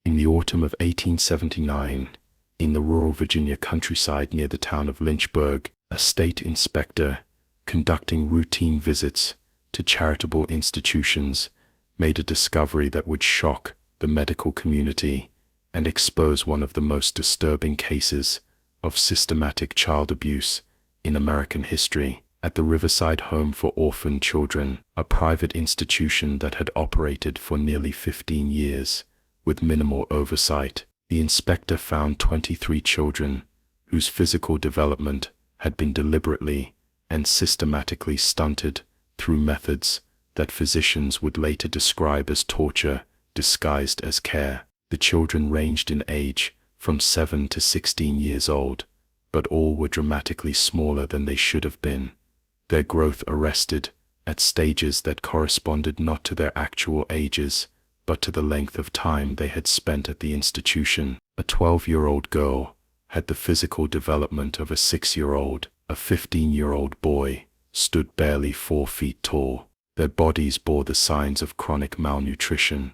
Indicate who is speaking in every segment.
Speaker 1: In the autumn of 1879, in the rural Virginia countryside near the town of Lynchburg, a state inspector, conducting routine visits to charitable institutions, made a discovery that would shock the medical community and expose one of the most disturbing cases of systematic child abuse in American history. At the Riverside Home for Orphaned Children, a private institution that had operated for nearly 15 years with minimal oversight, the inspector found 23 children whose physical development had been deliberately and systematically stunted through methods that physicians would later describe as torture disguised as care. The children ranged in age from 7 to 16 years old, but all were dramatically smaller than they should have been, their growth arrested at stages that corresponded not to their actual ages, but to the length of time they had spent at the institution. A 12-year-old girl had the physical development of a 6-year-old. A 15-year-old boy stood barely 4 feet tall. Their bodies bore the signs of chronic malnutrition.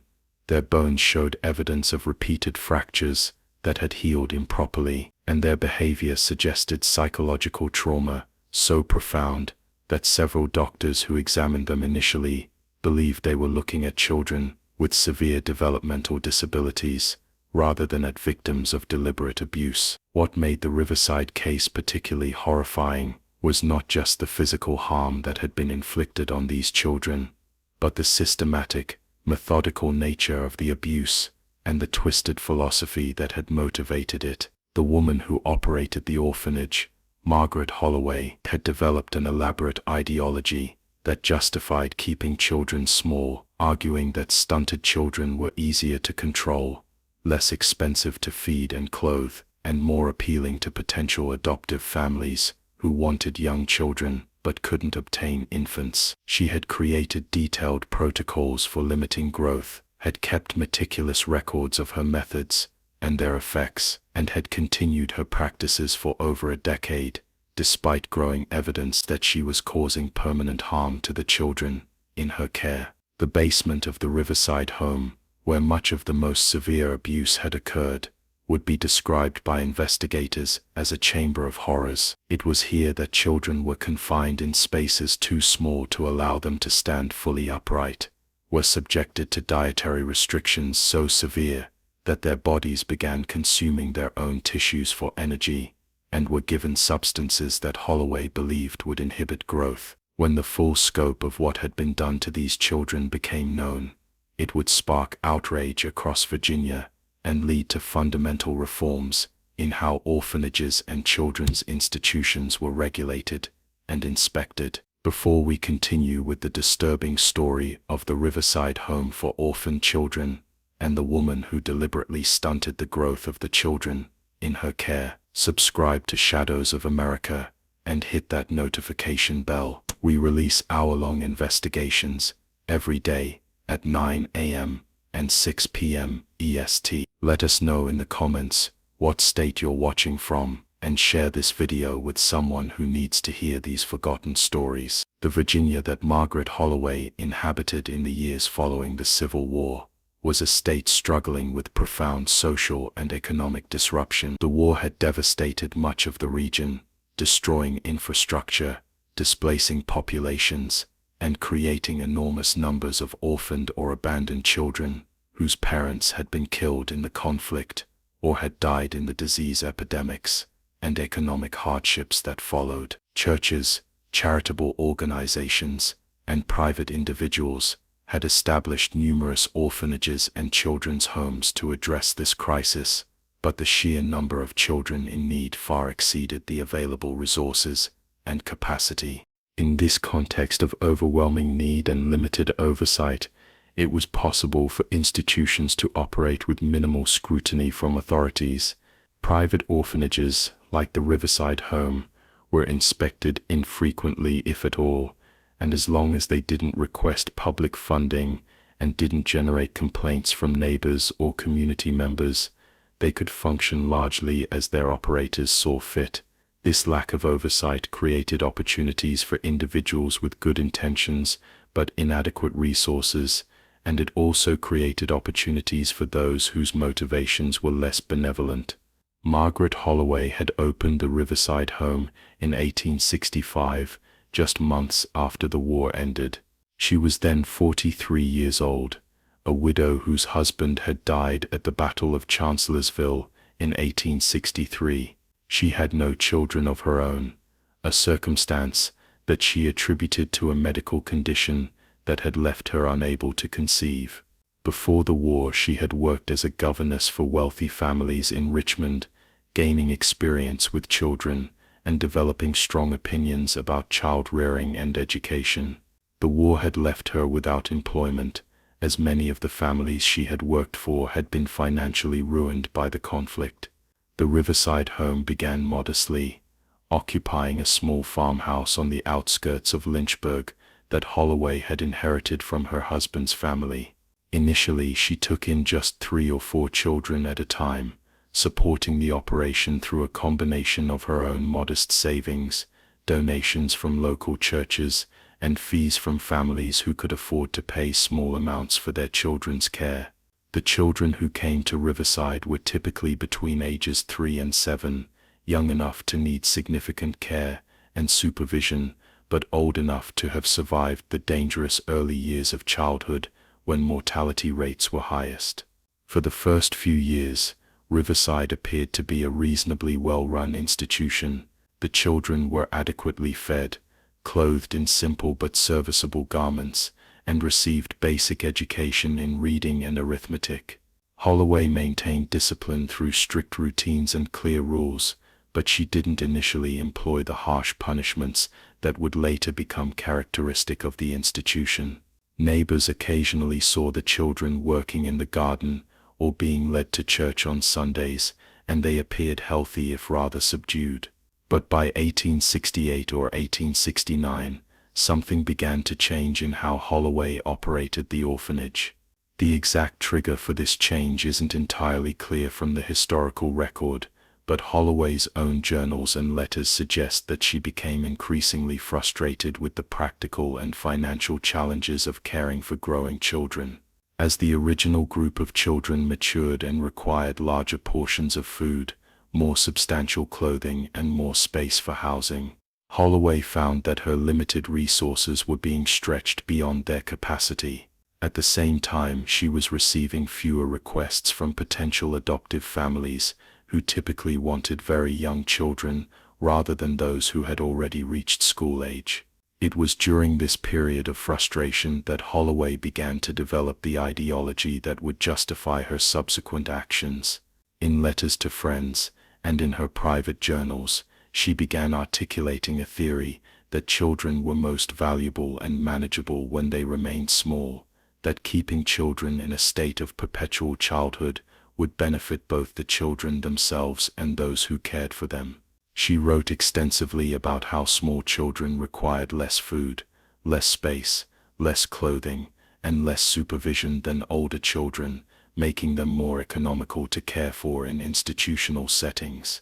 Speaker 1: Their bones showed evidence of repeated fractures that had healed improperly, and their behavior suggested psychological trauma so profound that several doctors who examined them initially believed they were looking at children with severe developmental disabilities rather than at victims of deliberate abuse. What made the Riverside case particularly horrifying was not just the physical harm that had been inflicted on these children, but the systematic, methodical nature of the abuse and the twisted philosophy that had motivated it. The woman who operated the orphanage, Margaret Holloway, had developed an elaborate ideology that justified keeping children small, arguing that stunted children were easier to control, less expensive to feed and clothe, and more appealing to potential adoptive families who wanted young children but couldn't obtain infants. She had created detailed protocols for limiting growth, had kept meticulous records of her methods and their effects, and had continued her practices for over a decade, despite growing evidence that she was causing permanent harm to the children in her care. The basement of the Riverside Home, where much of the most severe abuse had occurred, would be described by investigators as a chamber of horrors. It was here that children were confined in spaces too small to allow them to stand fully upright, were subjected to dietary restrictions so severe that their bodies began consuming their own tissues for energy, and were given substances that Holloway believed would inhibit growth. When the full scope of what had been done to these children became known, it would spark outrage across Virginia and lead to fundamental reforms in how orphanages and children's institutions were regulated and inspected. Before we continue with the disturbing story of the Riverside Home for Orphaned Children and the woman who deliberately stunted the growth of the children in her care, subscribe to Shadows of America and hit that notification bell. We release hour-long investigations every day at 9 a.m. and 6 p.m. EST. Let us know in the comments what state you're watching from, and share this video with someone who needs to hear these forgotten stories. The Virginia that Margaret Holloway inhabited in the years following the Civil War was a state struggling with profound social and economic disruption. The war had devastated much of the region, destroying infrastructure, displacing populations, and creating enormous numbers of orphaned or abandoned children whose parents had been killed in the conflict or had died in the disease epidemics and economic hardships that followed. Churches, charitable organizations, and private individuals had established numerous orphanages and children's homes to address this crisis, but the sheer number of children in need far exceeded the available resources and capacity. In this context of overwhelming need and limited oversight, it was possible for institutions to operate with minimal scrutiny from authorities. Private orphanages, like the Riverside Home, were inspected infrequently, if at all, and as long as they didn't request public funding and didn't generate complaints from neighbors or community members, they could function largely as their operators saw fit. This lack of oversight created opportunities for individuals with good intentions but inadequate resources and it also created opportunities for those whose motivations were less benevolent. Margaret Holloway had opened the Riverside Home in 1865, just months after the war ended. She was then 43 years old, a widow whose husband had died at the Battle of Chancellorsville in 1863. She had no children of her own, a circumstance that she attributed to a medical condition that had left her unable to conceive. Before the war, she had worked as a governess for wealthy families in Richmond, gaining experience with children and developing strong opinions about child-rearing and education. The war had left her without employment, as many of the families she had worked for had been financially ruined by the conflict. The Riverside Home began modestly, occupying a small farmhouse on the outskirts of Lynchburg that Holloway had inherited from her husband's family. Initially, she took in just 3 or 4 children at a time, supporting the operation through a combination of her own modest savings, donations from local churches, and fees from families who could afford to pay small amounts for their children's care. The children who came to Riverside were typically between ages 3 and 7, young enough to need significant care and supervision, but old enough to have survived the dangerous early years of childhood when mortality rates were highest. For the first few years, Riverside appeared to be a reasonably well-run institution. The children were adequately fed, clothed in simple but serviceable garments, and received basic education in reading and arithmetic. Holloway maintained discipline through strict routines and clear rules, but she didn't initially employ the harsh punishments that would later become characteristic of the institution. Neighbors occasionally saw the children working in the garden or being led to church on Sundays, and they appeared healthy if rather subdued. But by 1868 or 1869, something began to change in how Holloway operated the orphanage. The exact trigger for this change isn't entirely clear from the historical record, but Holloway's own journals and letters suggest that she became increasingly frustrated with the practical and financial challenges of caring for growing children. As the original group of children matured and required larger portions of food, more substantial clothing, and more space for housing, Holloway found that her limited resources were being stretched beyond their capacity. At the same time, she was receiving fewer requests from potential adoptive families who typically wanted very young children rather than those who had already reached school age. It was during this period of frustration that Holloway began to develop the ideology that would justify her subsequent actions. In letters to friends, and in her private journals, she began articulating a theory that children were most valuable and manageable when they remained small, that keeping children in a state of perpetual childhood would benefit both the children themselves and those who cared for them. She wrote extensively about how small children required less food, less space, less clothing, and less supervision than older children, making them more economical to care for in institutional settings.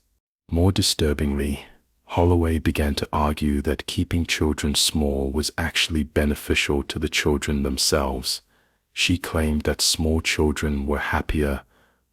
Speaker 1: More disturbingly, Holloway began to argue that keeping children small was actually beneficial to the children themselves. She claimed that small children were happier,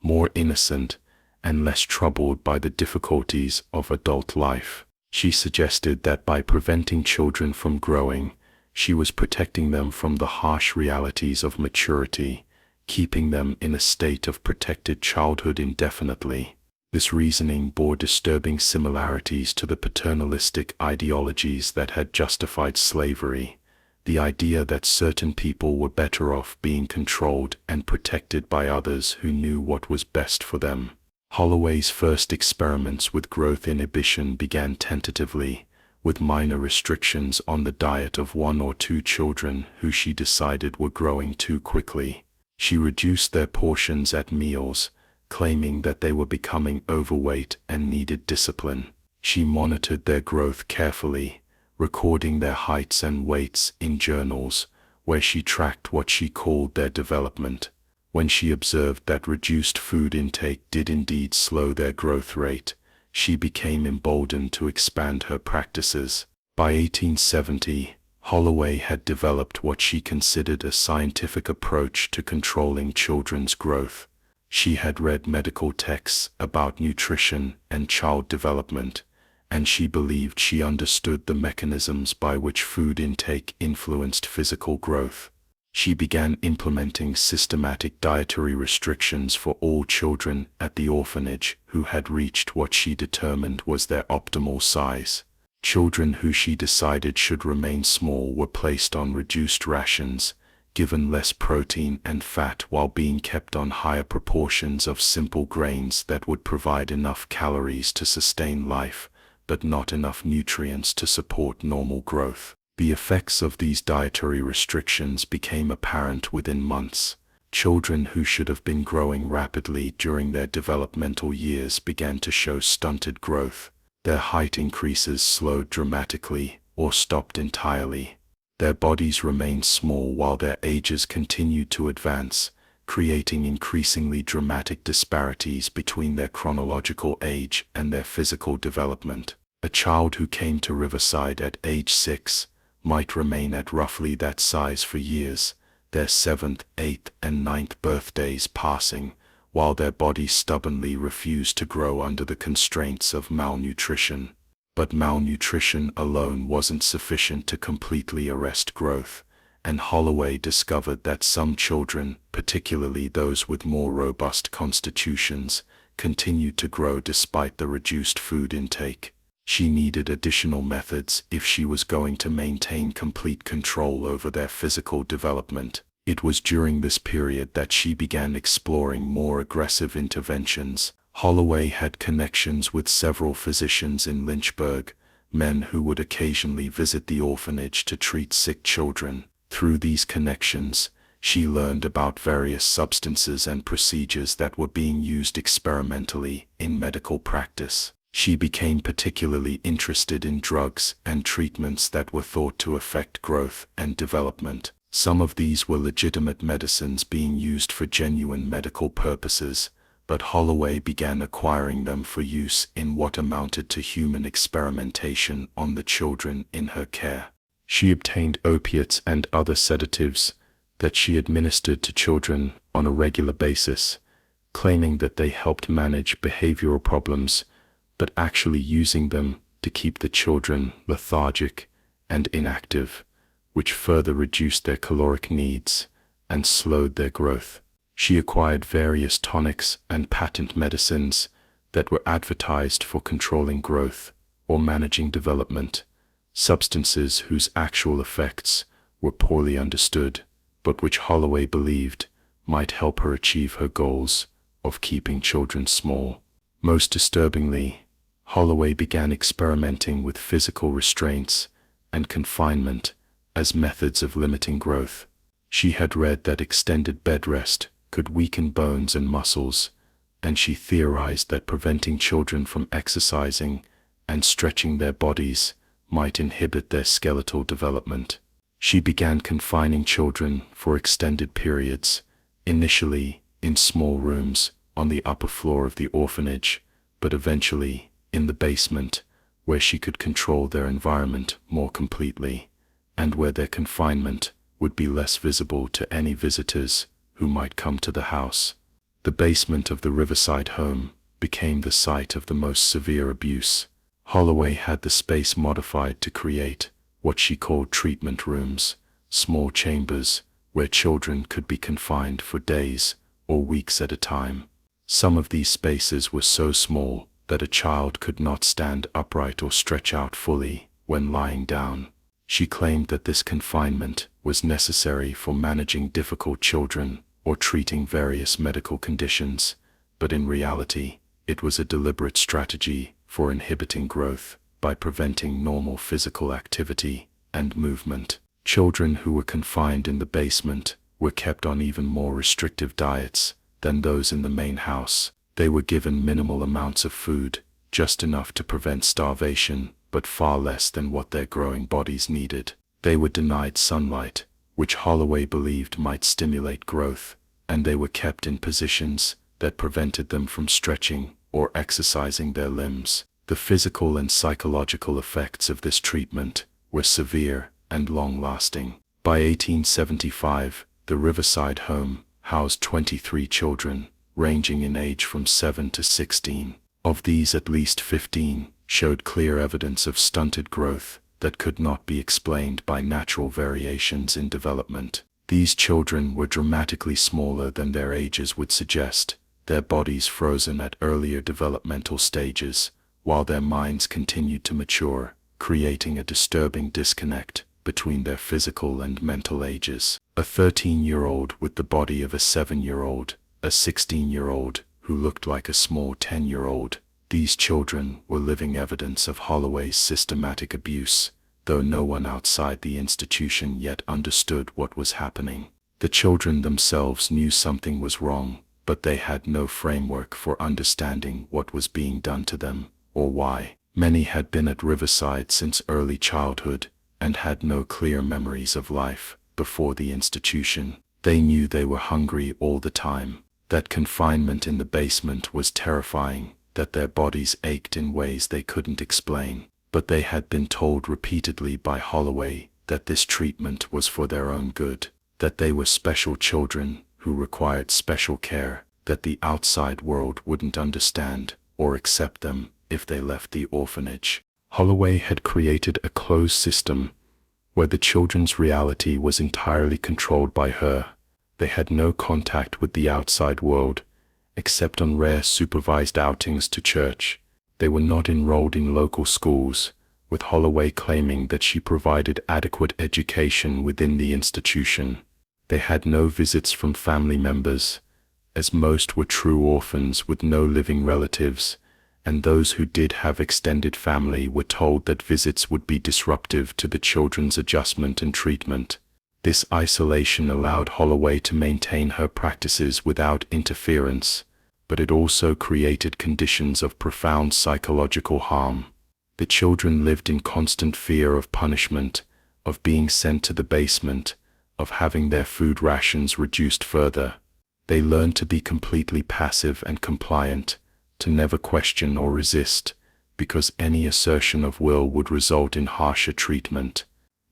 Speaker 1: more innocent, and less troubled by the difficulties of adult life. She suggested that by preventing children from growing, she was protecting them from the harsh realities of maturity, keeping them in a state of protected childhood indefinitely. This reasoning bore disturbing similarities to the paternalistic ideologies that had justified slavery, the idea that certain people were better off being controlled and protected by others who knew what was best for them. Holloway's first experiments with growth inhibition began tentatively, with minor restrictions on the diet of 1 or 2 children who she decided were growing too quickly. She reduced their portions at meals, claiming that they were becoming overweight and needed discipline. She monitored their growth carefully, recording their heights and weights in journals, where she tracked what she called their development. When she observed that reduced food intake did indeed slow their growth rate, she became emboldened to expand her practices. By 1870, Holloway had developed what she considered a scientific approach to controlling children's growth. She had read medical texts about nutrition and child development, and she believed she understood the mechanisms by which food intake influenced physical growth. She began implementing systematic dietary restrictions for all children at the orphanage who had reached what she determined was their optimal size. Children who she decided should remain small were placed on reduced rations, given less protein and fat while being kept on higher proportions of simple grains that would provide enough calories to sustain life, but not enough nutrients to support normal growth. The effects of these dietary restrictions became apparent within months. Children who should have been growing rapidly during their developmental years began to show stunted growth. Their height increases slowed dramatically or stopped entirely. Their bodies remained small while their ages continued to advance, creating increasingly dramatic disparities between their chronological age and their physical development. A child who came to Riverside at age 6 might remain at roughly that size for years, their 7th, 8th, and 9th birthdays passing, while their bodies stubbornly refused to grow under the constraints of malnutrition. But malnutrition alone wasn't sufficient to completely arrest growth, and Holloway discovered that some children, particularly those with more robust constitutions, continued to grow despite the reduced food intake. She needed additional methods if she was going to maintain complete control over their physical development. It was during this period that she began exploring more aggressive interventions. Holloway had connections with several physicians in Lynchburg, men who would occasionally visit the orphanage to treat sick children. Through these connections, she learned about various substances and procedures that were being used experimentally in medical practice. She became particularly interested in drugs and treatments that were thought to affect growth and development. Some of these were legitimate medicines being used for genuine medical purposes, but Holloway began acquiring them for use in what amounted to human experimentation on the children in her care. She obtained opiates and other sedatives that she administered to children on a regular basis, claiming that they helped manage behavioral problems, but actually using them to keep the children lethargic and inactive, which further reduced their caloric needs and slowed their growth. She acquired various tonics and patent medicines that were advertised for controlling growth or managing development, substances whose actual effects were poorly understood, but which Holloway believed might help her achieve her goals of keeping children small. Most disturbingly, Holloway began experimenting with physical restraints and confinement as methods of limiting growth. She had read that extended bed rest could weaken bones and muscles, and she theorized that preventing children from exercising and stretching their bodies might inhibit their skeletal development. She began confining children for extended periods, initially in small rooms on the upper floor of the orphanage, but eventually in the basement, where she could control their environment more completely, and where their confinement would be less visible to any visitors who might come to the house. The basement of the Riverside Home became the site of the most severe abuse. Holloway had the space modified to create what she called treatment rooms, small chambers where children could be confined for days or weeks at a time. Some of these spaces were so small that a child could not stand upright or stretch out fully when lying down. She claimed that this confinement was necessary for managing difficult children or treating various medical conditions, but in reality, it was a deliberate strategy for inhibiting growth by preventing normal physical activity and movement. Children who were confined in the basement were kept on even more restrictive diets than those in the main house. They were given minimal amounts of food, just enough to prevent starvation, but far less than what their growing bodies needed. They were denied sunlight, which Holloway believed might stimulate growth, and they were kept in positions that prevented them from stretching or exercising their limbs. The physical and psychological effects of this treatment were severe and long-lasting. By 1875, the Riverside Home housed 23 children, ranging in age from 7 to 16. Of these, at least 15 showed clear evidence of stunted growth that could not be explained by natural variations in development. These children were dramatically smaller than their ages would suggest, their bodies frozen at earlier developmental stages, while their minds continued to mature, creating a disturbing disconnect between their physical and mental ages. A 13-year-old with the body of a 7-year-old, a 16-year-old who looked like a small 10-year-old. These children were living evidence of Holloway's systematic abuse, though no one outside the institution yet understood what was happening. The children themselves knew something was wrong, but they had no framework for understanding what was being done to them, or why. Many had been at Riverside since early childhood, and had no clear memories of life before the institution. They knew they were hungry all the time, that confinement in the basement was terrifying, that their bodies ached in ways they couldn't explain. But they had been told repeatedly by Holloway that this treatment was for their own good, that they were special children who required special care, that the outside world wouldn't understand or accept them if they left the orphanage. Holloway had created a closed system where the children's reality was entirely controlled by her. They had no contact with the outside world, except on rare supervised outings to church. They were not enrolled in local schools, with Holloway claiming that she provided adequate education within the institution. They had no visits from family members, as most were true orphans with no living relatives, and those who did have extended family were told that visits would be disruptive to the children's adjustment and treatment. This isolation allowed Holloway to maintain her practices without interference, but it also created conditions of profound psychological harm. The children lived in constant fear of punishment, of being sent to the basement, of having their food rations reduced further. They learned to be completely passive and compliant, to never question or resist, because any assertion of will would result in harsher treatment.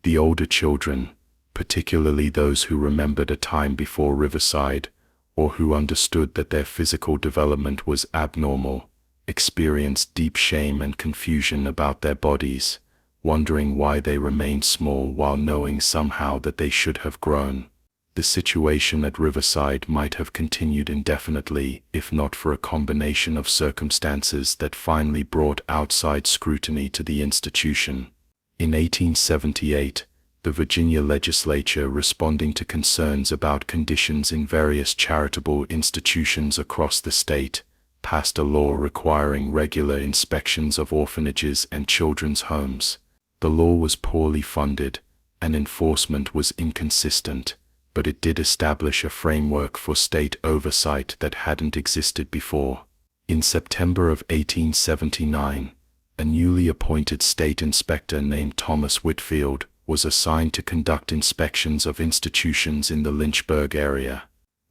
Speaker 1: The older children, particularly those who remembered a time before Riverside, or who understood that their physical development was abnormal, experienced deep shame and confusion about their bodies, wondering why they remained small while knowing somehow that they should have grown. The situation at Riverside might have continued indefinitely if not for a combination of circumstances that finally brought outside scrutiny to the institution. In 1878, the Virginia legislature, responding to concerns about conditions in various charitable institutions across the state, passed a law requiring regular inspections of orphanages and children's homes. The law was poorly funded, and enforcement was inconsistent, but it did establish a framework for state oversight that hadn't existed before. In September of 1879, a newly appointed state inspector named Thomas Whitfield was assigned to conduct inspections of institutions in the Lynchburg area.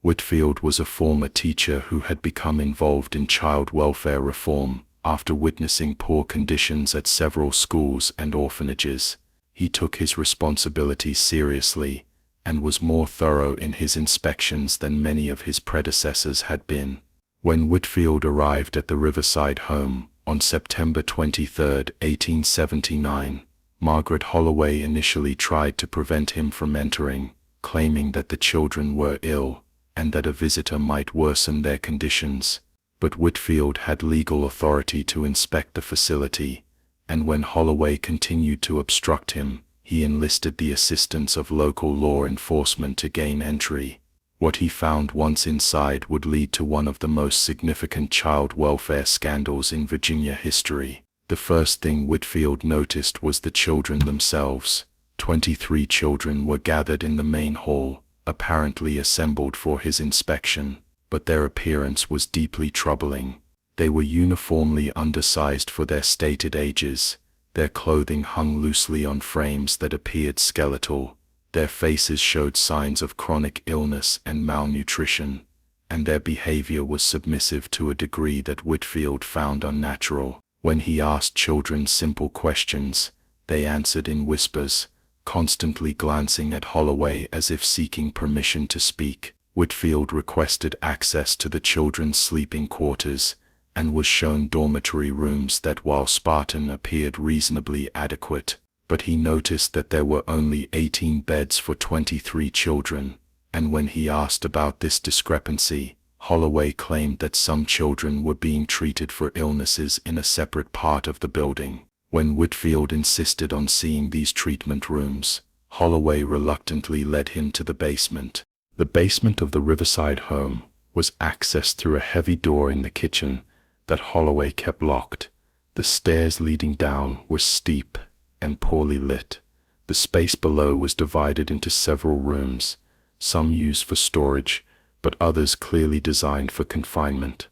Speaker 1: Whitfield was a former teacher who had become involved in child welfare reform after witnessing poor conditions at several schools and orphanages. He took his responsibilities seriously and was more thorough in his inspections than many of his predecessors had been. When Whitfield arrived at the Riverside Home on September 23, 1879, Margaret Holloway initially tried to prevent him from entering, claiming that the children were ill and that a visitor might worsen their conditions. But Whitfield had legal authority to inspect the facility, and when Holloway continued to obstruct him, he enlisted the assistance of local law enforcement to gain entry. What he found once inside would lead to one of the most significant child welfare scandals in Virginia history. The first thing Whitfield noticed was the children themselves. 23 children were gathered in the main hall, apparently assembled for his inspection, but their appearance was deeply troubling. They were uniformly undersized for their stated ages. Their clothing hung loosely on frames that appeared skeletal. Their faces showed signs of chronic illness and malnutrition, and their behavior was submissive to a degree that Whitfield found unnatural. When he asked children simple questions, they answered in whispers, constantly glancing at Holloway as if seeking permission to speak. Whitfield requested access to the children's sleeping quarters and was shown dormitory rooms that, while Spartan, appeared reasonably adequate, but he noticed that there were only 18 beds for 23 children, and when he asked about this discrepancy, Holloway claimed that some children were being treated for illnesses in a separate part of the building. When Whitfield insisted on seeing these treatment rooms, Holloway reluctantly led him to the basement. The basement of the Riverside Home was accessed through a heavy door in the kitchen that Holloway kept locked. The stairs leading down were steep and poorly lit. The space below was divided into several rooms, some used for storage, but others clearly designed for confinement.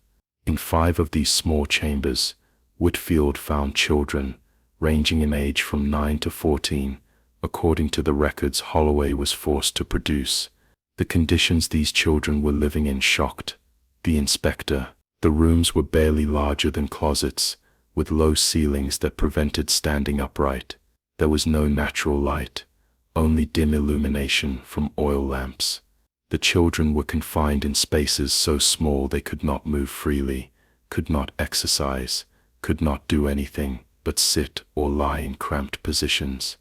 Speaker 1: In 5 of these small chambers, Whitfield found children ranging in age from 9 to 14, according to the records Holloway was forced to produce. The conditions these children were living in shocked the inspector. The rooms were barely larger than closets, with low ceilings that prevented standing upright. There was no natural light, only dim illumination from oil lamps. The children were confined in spaces so small they could not move freely, could not exercise, could not do anything but sit or lie in cramped positions.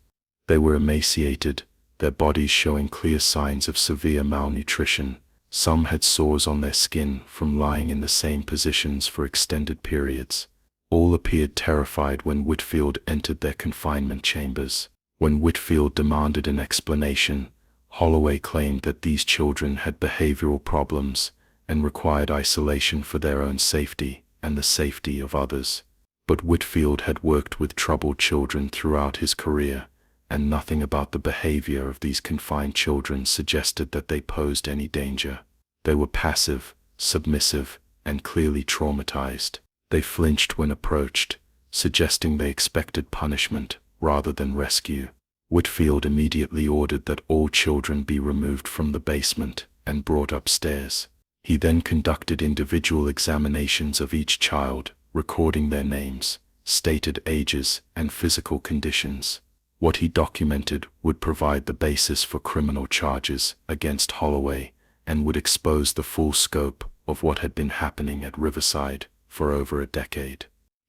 Speaker 1: They were emaciated, their bodies showing clear signs of severe malnutrition. Some had sores on their skin from lying in the same positions for extended periods. All appeared terrified when Whitfield entered their confinement chambers. When Whitfield demanded an explanation, Holloway claimed that these children had behavioral problems and required isolation for their own safety and the safety of others. But Whitfield had worked with troubled children throughout his career, and nothing about the behavior of these confined children suggested that they posed any danger. They were passive, submissive, and clearly traumatized. They flinched when approached, suggesting they expected punishment rather than rescue. Whitfield immediately ordered that all children be removed from the basement and brought upstairs. He then conducted individual examinations of each child, recording their names, stated ages, and physical conditions. What he documented would provide the basis for criminal charges against Holloway and would expose the full scope of what had been happening at Riverside for over a decade.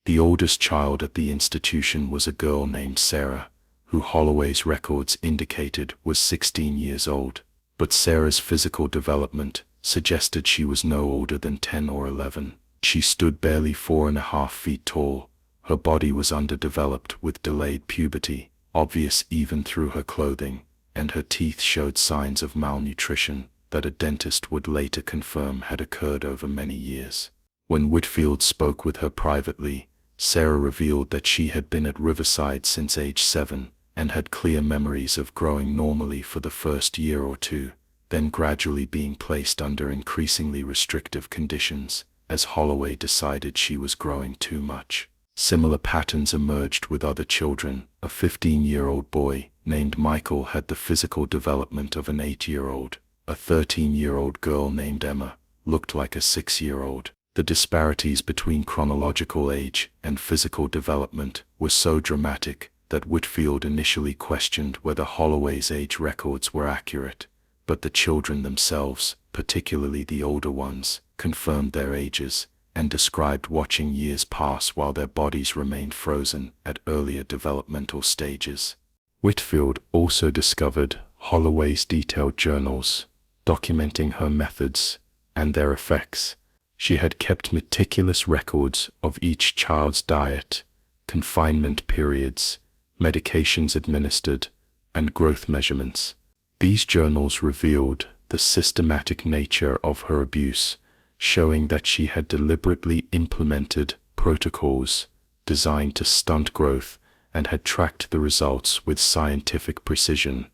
Speaker 1: The oldest child at the institution was a girl named Sarah, who Holloway's records indicated was 16 years old, but Sarah's physical development suggested she was no older than 10 or 11. She stood barely 4.5 feet tall. Her body was underdeveloped with delayed puberty, obvious even through her clothing, and her teeth showed signs of malnutrition that a dentist would later confirm had occurred over many years. When Whitfield spoke with her privately, Sarah revealed that she had been at Riverside since age 7 and had clear memories of growing normally for the first year or two, then gradually being placed under increasingly restrictive conditions as Holloway decided she was growing too much. Similar patterns emerged with other children. A 15-year-old boy named Michael had the physical development of an 8-year-old. A 13-year-old girl named Emma looked like a 6-year-old. The disparities between chronological age and physical development were so dramatic that Whitfield initially questioned whether Holloway's age records were accurate, but the children themselves, particularly the older ones, confirmed their ages and described watching years pass while their bodies remained frozen at earlier developmental stages. Whitfield also discovered Holloway's detailed journals, documenting her methods and their effects. She had kept meticulous records of each child's diet, confinement periods, medications administered, and growth measurements. These journals revealed the systematic nature of her abuse, showing that she had deliberately implemented protocols designed to stunt growth and had tracked the results with scientific precision.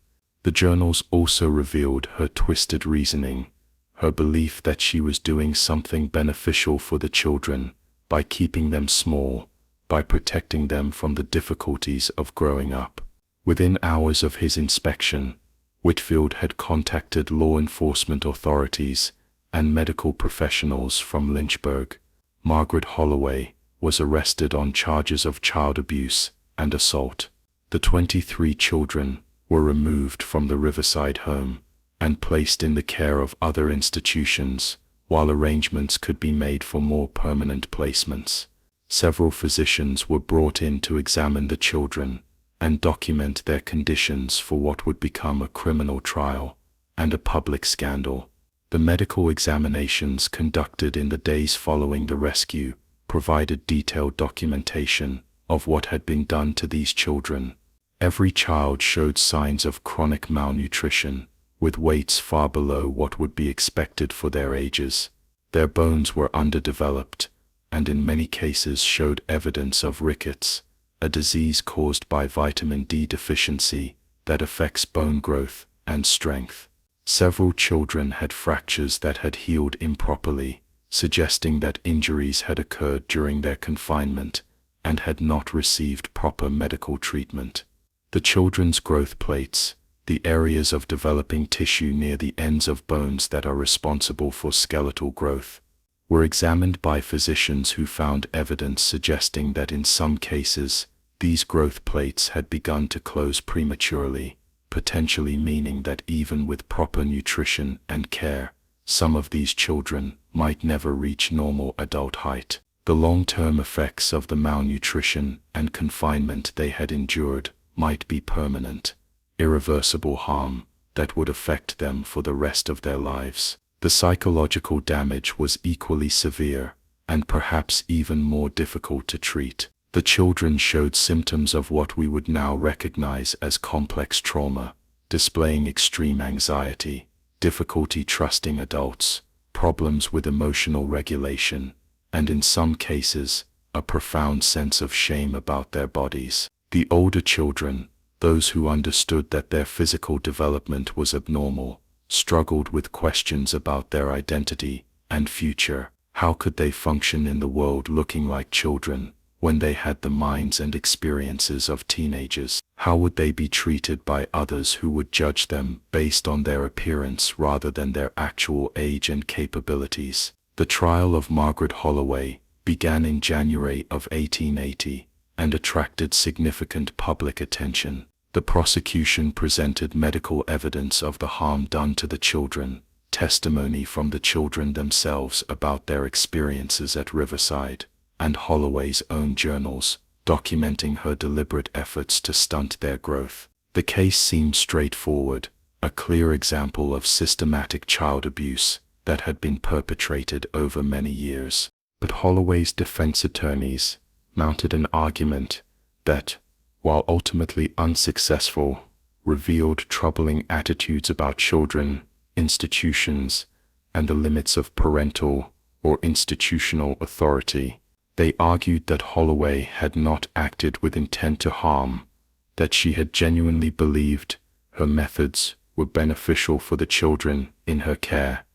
Speaker 1: The journals also revealed her twisted reasoning, her belief that she was doing something beneficial for the children by keeping them small, by protecting them from the difficulties of growing up. Within hours of his inspection, Whitfield had contacted law enforcement authorities and medical professionals from Lynchburg. Margaret Holloway was arrested on charges of child abuse and assault. The 23 children were removed from the Riverside Home and placed in the care of other institutions, while arrangements could be made for more permanent placements. Several physicians were brought in to examine the children and document their conditions for what would become a criminal trial and a public scandal. The medical examinations conducted in the days following the rescue provided detailed documentation of what had been done to these children. Every child showed signs of chronic malnutrition, with weights far below what would be expected for their ages. Their bones were underdeveloped, and in many cases showed evidence of rickets, a disease caused by vitamin D deficiency that affects bone growth and strength. Several children had fractures that had healed improperly, suggesting that injuries had occurred during their confinement and had not received proper medical treatment. The children's growth plates, the areas of developing tissue near the ends of bones that are responsible for skeletal growth, were examined by physicians who found evidence suggesting that in some cases, these growth plates had begun to close prematurely, potentially meaning that even with proper nutrition and care, some of these children might never reach normal adult height. The long-term effects of the malnutrition and confinement they had endured might be permanent, irreversible harm that would affect them for the rest of their lives. The psychological damage was equally severe and perhaps even more difficult to treat. The children showed symptoms of what we would now recognize as complex trauma, displaying extreme anxiety, difficulty trusting adults, problems with emotional regulation, and in some cases, a profound sense of shame about their bodies. The older children, those who understood that their physical development was abnormal, struggled with questions about their identity and future. How could they function in the world looking like children when they had the minds and experiences of teenagers? How would they be treated by others who would judge them based on their appearance rather than their actual age and capabilities? The trial of Margaret Holloway began in January of 1880 and attracted significant public attention. The prosecution presented medical evidence of the harm done to the children, testimony from the children themselves about their experiences at Riverside, and Holloway's own journals, documenting her deliberate efforts to stunt their growth. The case seemed straightforward, a clear example of systematic child abuse that had been perpetrated over many years. But Holloway's defense attorneys mounted an argument that, while ultimately unsuccessful, revealed troubling attitudes about children, institutions, and the limits of parental or institutional authority. They argued that Holloway had not acted with intent to harm, that she had genuinely believed her methods were beneficial for the children in her care,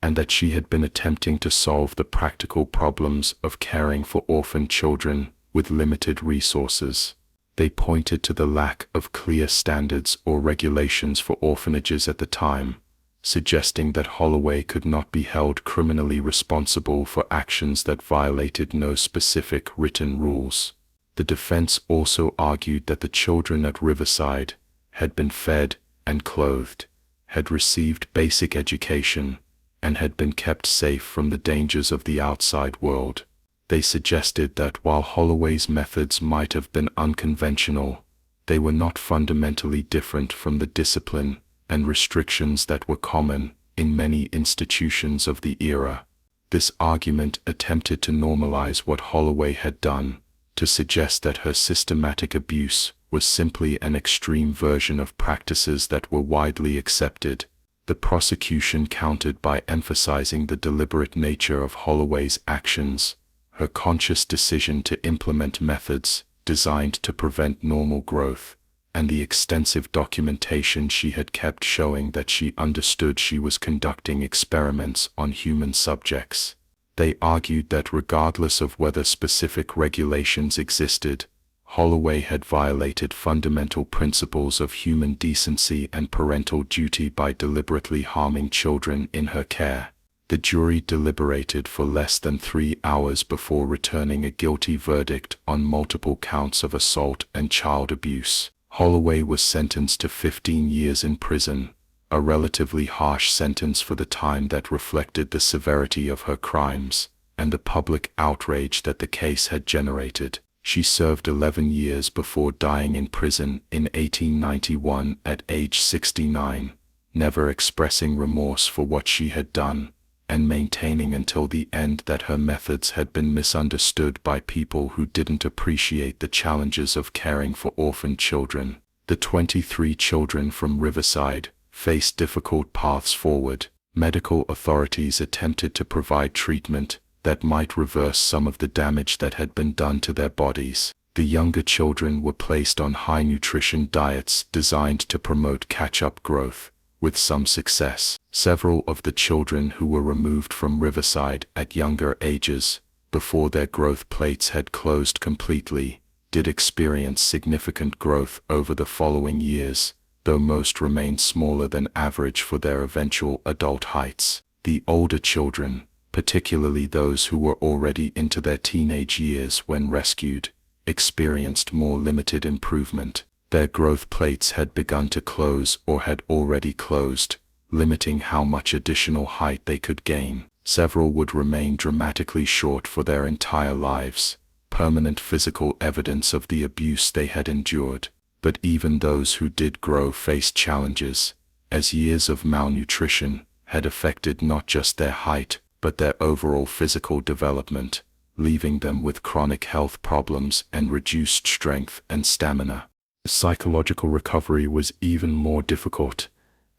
Speaker 1: and that she had been attempting to solve the practical problems of caring for orphaned children with limited resources. They pointed to the lack of clear standards or regulations for orphanages at the time, suggesting that Holloway could not be held criminally responsible for actions that violated no specific written rules. The defense also argued that the children at Riverside had been fed and clothed, had received basic education, and had been kept safe from the dangers of the outside world. They suggested that while Holloway's methods might have been unconventional, they were not fundamentally different from the discipline and restrictions that were common in many institutions of the era. This argument attempted to normalize what Holloway had done, to suggest that her systematic abuse was simply an extreme version of practices that were widely accepted. The prosecution countered by emphasizing the deliberate nature of Holloway's actions, her conscious decision to implement methods designed to prevent normal growth, and the extensive documentation she had kept showing that she understood she was conducting experiments on human subjects. They argued that regardless of whether specific regulations existed, Holloway had violated fundamental principles of human decency and parental duty by deliberately harming children in her care. The jury deliberated for less than 3 hours before returning a guilty verdict on multiple counts of assault and child abuse. Holloway was sentenced to 15 years in prison, a relatively harsh sentence for the time that reflected the severity of her crimes and the public outrage that the case had generated. She served 11 years before dying in prison in 1891 at age 69, never expressing remorse for what she had done, and maintaining until the end that her methods had been misunderstood by people who didn't appreciate the challenges of caring for orphaned children. The 23 children from Riverside faced difficult paths forward. Medical authorities attempted to provide treatment that might reverse some of the damage that had been done to their bodies. The younger children were placed on high-nutrition diets designed to promote catch-up growth, with some success. Several of the children who were removed from Riverside at younger ages, before their growth plates had closed completely, did experience significant growth over the following years, though most remained smaller than average for their eventual adult heights. The older children, particularly those who were already into their teenage years when rescued, experienced more limited improvement. Their growth plates had begun to close or had already closed, limiting how much additional height they could gain. Several would remain dramatically short for their entire lives, permanent physical evidence of the abuse they had endured. But even those who did grow faced challenges, as years of malnutrition had affected not just their height, but their overall physical development, leaving them with chronic health problems and reduced strength and stamina. Psychological recovery was even more difficult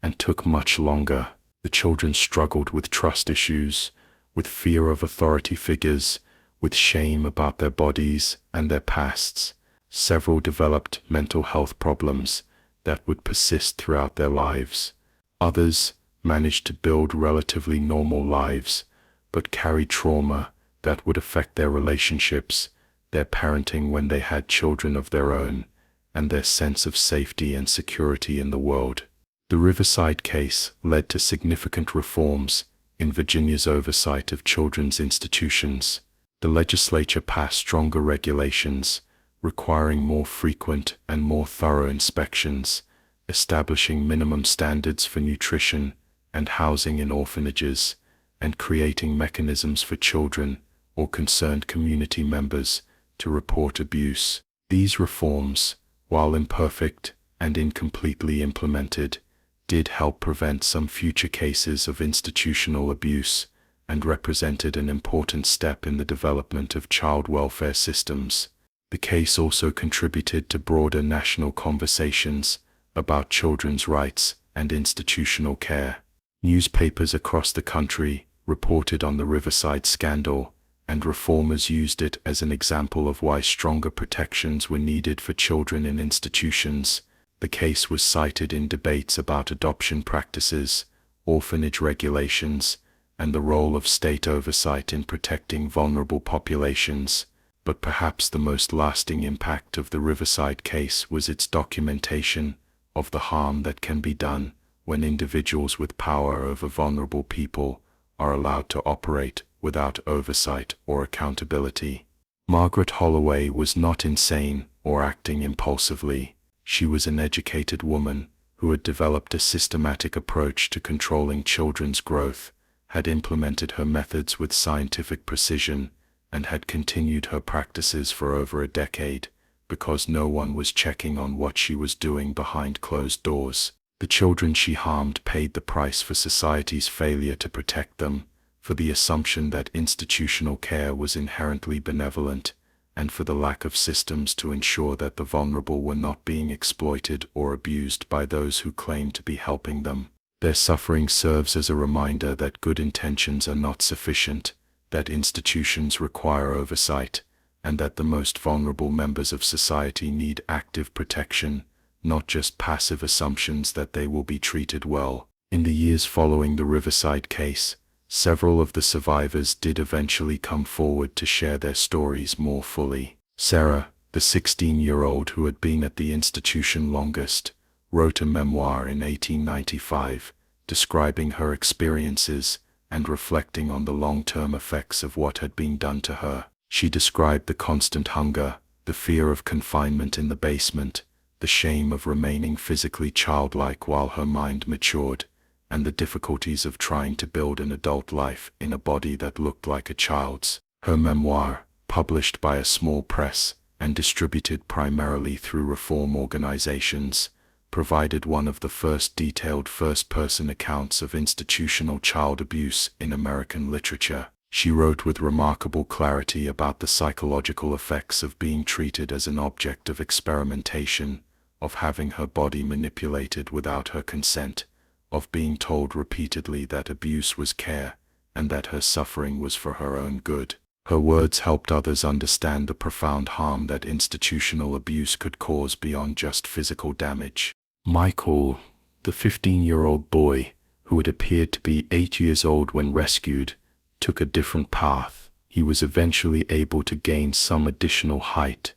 Speaker 1: and took much longer. The children struggled with trust issues, with fear of authority figures, with shame about their bodies and their pasts. Several developed mental health problems that would persist throughout their lives. Others managed to build relatively normal lives, but carried trauma that would affect their relationships, their parenting when they had children of their own, and their sense of safety and security in the world. The Riverside case led to significant reforms in Virginia's oversight of children's institutions. The legislature passed stronger regulations, requiring more frequent and more thorough inspections, establishing minimum standards for nutrition and housing in orphanages, and creating mechanisms for children or concerned community members to report abuse. These reforms, while imperfect and incompletely implemented, did help prevent some future cases of institutional abuse and represented an important step in the development of child welfare systems. The case also contributed to broader national conversations about children's rights and institutional care. Newspapers across the country reported on the Riverside scandal, and reformers used it as an example of why stronger protections were needed for children in institutions. The case was cited in debates about adoption practices, orphanage regulations, and the role of state oversight in protecting vulnerable populations. But perhaps the most lasting impact of the Riverside case was its documentation of the harm that can be done when individuals with power over vulnerable people are allowed to operate without oversight or accountability. Margaret Holloway was not insane or acting impulsively. She was an educated woman who had developed a systematic approach to controlling children's growth, had implemented her methods with scientific precision, and had continued her practices for over a decade, because no one was checking on what she was doing behind closed doors. The children she harmed paid the price for society's failure to protect them, for the assumption that institutional care was inherently benevolent, and for the lack of systems to ensure that the vulnerable were not being exploited or abused by those who claimed to be helping them. Their suffering serves as a reminder that good intentions are not sufficient, that institutions require oversight, and that the most vulnerable members of society need active protection, not just passive assumptions that they will be treated well. In the years following the Riverside case, several of the survivors did eventually come forward to share their stories more fully. Sarah, the 16-year-old who had been at the institution longest, wrote a memoir in 1895, describing her experiences and reflecting on the long-term effects of what had been done to her. She described the constant hunger, the fear of confinement in the basement, the shame of remaining physically childlike while her mind matured, and the difficulties of trying to build an adult life in a body that looked like a child's. Her memoir, published by a small press and distributed primarily through reform organizations, provided one of the first detailed first-person accounts of institutional child abuse in American literature. She wrote with remarkable clarity about the psychological effects of being treated as an object of experimentation, of having her body manipulated without her consent, of being told repeatedly that abuse was care, and that her suffering was for her own good. Her words helped others understand the profound harm that institutional abuse could cause beyond just physical damage. Michael, the 15-year-old boy, who had appeared to be 8 years old when rescued, took a different path. He was eventually able to gain some additional height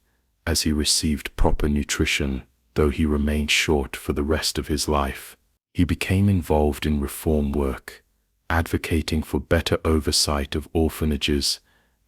Speaker 1: as he received proper nutrition, though he remained short for the rest of his life. He became involved in reform work, advocating for better oversight of orphanages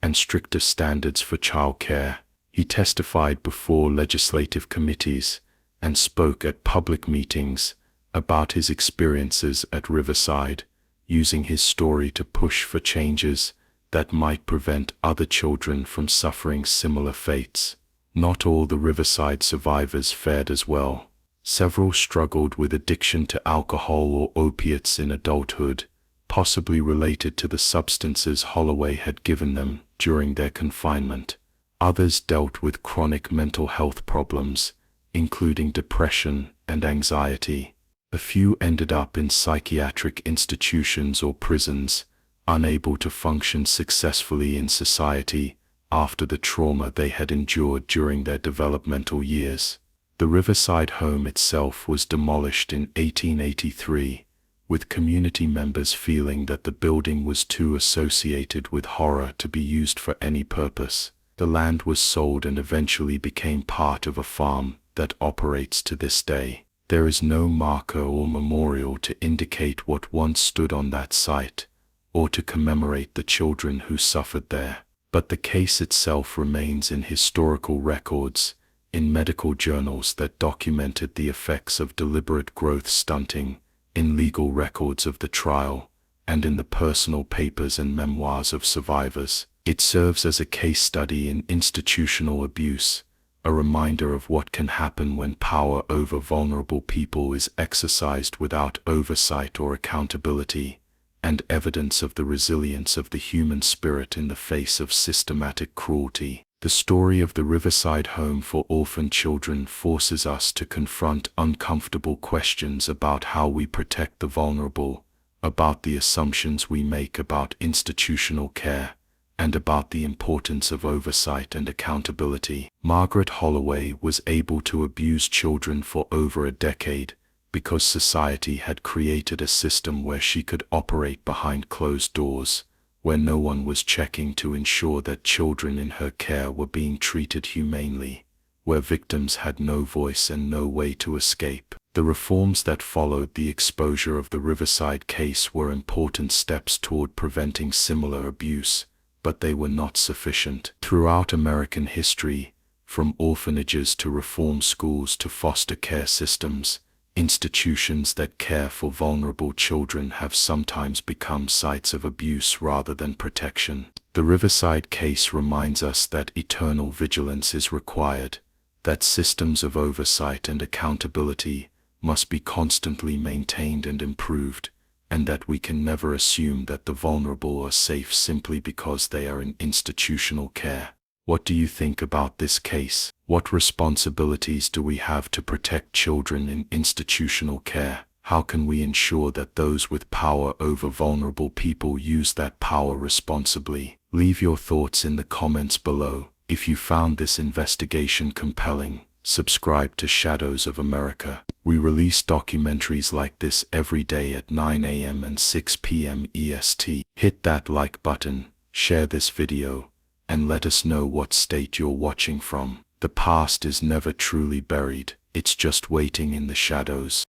Speaker 1: and stricter standards for child care. He testified before legislative committees and spoke at public meetings about his experiences at Riverside, using his story to push for changes that might prevent other children from suffering similar fates. Not all the Riverside survivors fared as well. Several struggled with addiction to alcohol or opiates in adulthood, possibly related to the substances Holloway had given them during their confinement. Others dealt with chronic mental health problems, including depression and anxiety. A few ended up in psychiatric institutions or prisons, unable to function successfully in society after the trauma they had endured during their developmental years. The Riverside Home itself was demolished in 1883, with community members feeling that the building was too associated with horror to be used for any purpose. The land was sold and eventually became part of a farm that operates to this day. There is no marker or memorial to indicate what once stood on that site, or to commemorate the children who suffered there. But the case itself remains in historical records, in medical journals that documented the effects of deliberate growth stunting, in legal records of the trial, and in the personal papers and memoirs of survivors. It serves as a case study in institutional abuse, a reminder of what can happen when power over vulnerable people is exercised without oversight or accountability, and evidence of the resilience of the human spirit in the face of systematic cruelty. The story of the Riverside Home for Orphaned Children forces us to confront uncomfortable questions about how we protect the vulnerable, about the assumptions we make about institutional care, and about the importance of oversight and accountability. Margaret Holloway was able to abuse children for over a decade because society had created a system where she could operate behind closed doors, where no one was checking to ensure that children in her care were being treated humanely, where victims had no voice and no way to escape. The reforms that followed the exposure of the Riverside case were important steps toward preventing similar abuse, but they were not sufficient. Throughout American history, from orphanages to reform schools to foster care systems, institutions that care for vulnerable children have sometimes become sites of abuse rather than protection. The Riverside case reminds us that eternal vigilance is required, that systems of oversight and accountability must be constantly maintained and improved, and that we can never assume that the vulnerable are safe simply because they are in institutional care. What do you think about this case? What responsibilities do we have to protect children in institutional care? How can we ensure that those with power over vulnerable people use that power responsibly? Leave your thoughts in the comments below. If you found this investigation compelling, subscribe to Shadows of America. We release documentaries like this every day at 9 a.m. and 6 p.m. EST. Hit that like button, share this video, and let us know what state you're watching from. The past is never truly buried, it's just waiting in the shadows.